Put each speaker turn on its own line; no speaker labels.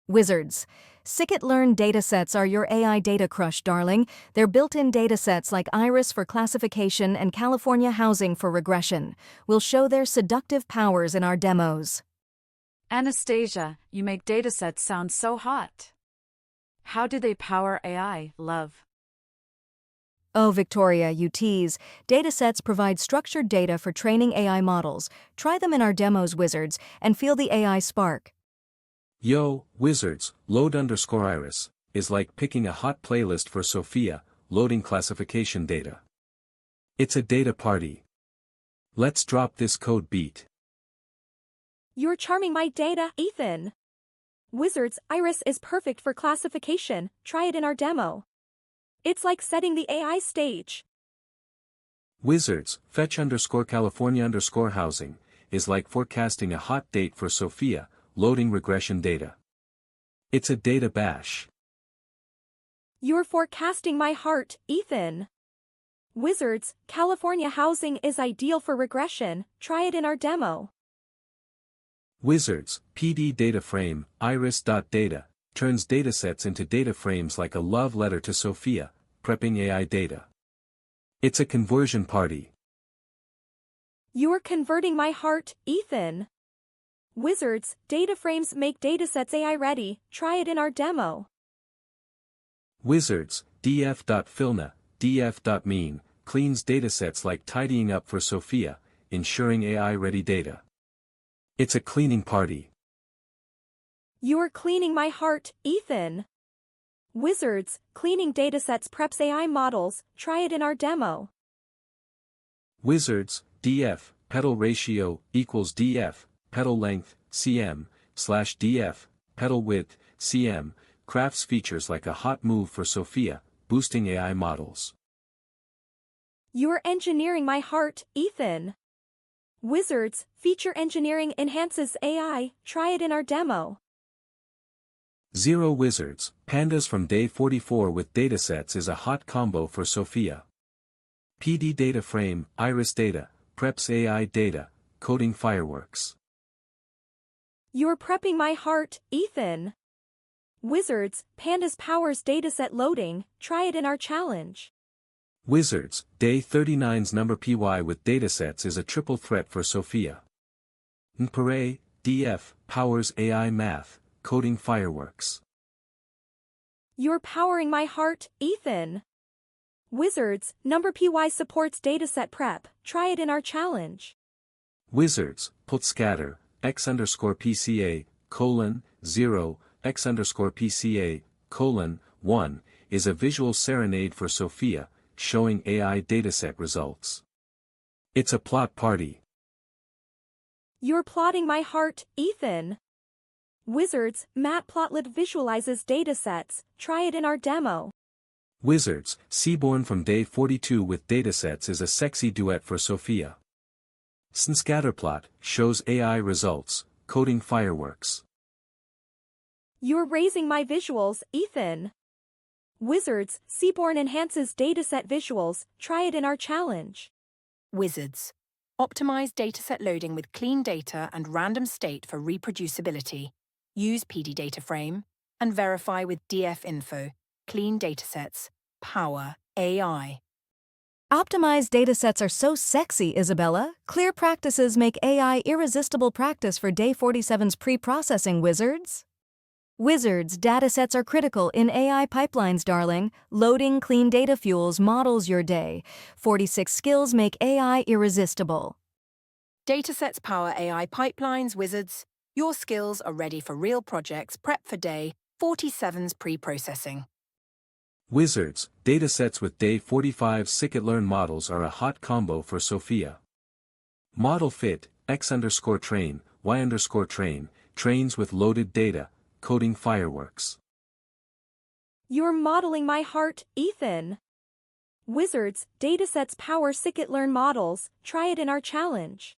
Wizards. Scikit-learn datasets are your AI data crush, darling. They're built-in datasets like Iris for classification and California housing for regression. We'll show their seductive powers in our demos.
Anastasia, you make datasets sound so hot. How do they power AI, love?
Oh, Victoria, you tease. Datasets provide structured data for training AI models. Try them in our demos, Wizards, and feel the AI spark.
Yo, Wizards, load_iris, is like picking a hot playlist for Sophia, loading classification data. It's a data party. Let's drop this code beat.
You're charming my data, Ethan. Wizards, Iris is perfect for classification. Try it in our demo. It's like setting the AI stage.
Wizards, fetch_California_housing, is like forecasting a hot date for Sophia, loading regression data. It's a data bash.
You're forecasting my heart, Ethan. Wizards, California housing is ideal for regression. Try it in our demo.
Wizards, PD data frame, iris.data, turns datasets into data frames like a love letter to Sophia, prepping AI data. It's a conversion party.
You're converting my heart, Ethan. Wizards, data frames make datasets AI ready. Try it in our demo.
Wizards, df.filna, df.mean, cleans datasets like tidying up for Sophia, ensuring AI-ready data. It's a cleaning party.
You're cleaning my heart, Ethan. Wizards, cleaning datasets preps AI models. Try it in our demo.
Wizards, df, petal ratio, equals df, petal length, cm/df, petal width, cm, crafts features like a hot move for Sophia, boosting AI models.
You're engineering my heart, Ethan. Wizards, feature engineering enhances AI. Try it in our demo.
Zero Wizards, pandas from day 44 with datasets is a hot combo for Sophia. PD data frame, iris data, preps AI data, coding fireworks.
You're prepping my heart, Ethan. Wizards, pandas powers dataset loading. Try it in our challenge.
Wizards, day 39's number py with datasets is a triple threat for Sophia. Npare, df, powers AI math, coding fireworks.
You're powering my heart, Ethan. Wizards, NumberPy supports dataset prep. Try it in our challenge.
Wizards, putscatter, x_pca, 0, x_pca, 1, is a visual serenade for Sophia, showing AI dataset results. It's a plot party.
You're plotting my heart, Ethan. Wizards, matplotlib visualizes datasets. Try it in our demo.
Wizards, Seaborn from day 42 with datasets is a sexy duet for Sophia. Scatterplot shows AI results, coding fireworks.
You're raising my visuals, Ethan. Wizards, Seaborn enhances dataset visuals. Try it in our challenge.
Wizards. Optimize dataset loading with clean data and random state for reproducibility. Use PD data frame and verify with DF info. Clean datasets. Power AI.
Optimized datasets are so sexy, Isabella. Clear practices make AI irresistible practice for day 47's pre-processing, Wizards. Wizards, datasets are critical in AI pipelines, darling. Loading clean data fuels models your day. 46 skills make AI irresistible.
Datasets power AI pipelines, Wizards. Your skills are ready for real projects. Prep for day 47's pre-processing.
Wizards, datasets with day 45 Scikit-learn models are a hot combo for Sophia. Model fit, x_train, y_train, trains with loaded data, coding fireworks.
You're modeling my heart, Ethan. Wizards, datasets power Scikit-learn models. Try it in our challenge.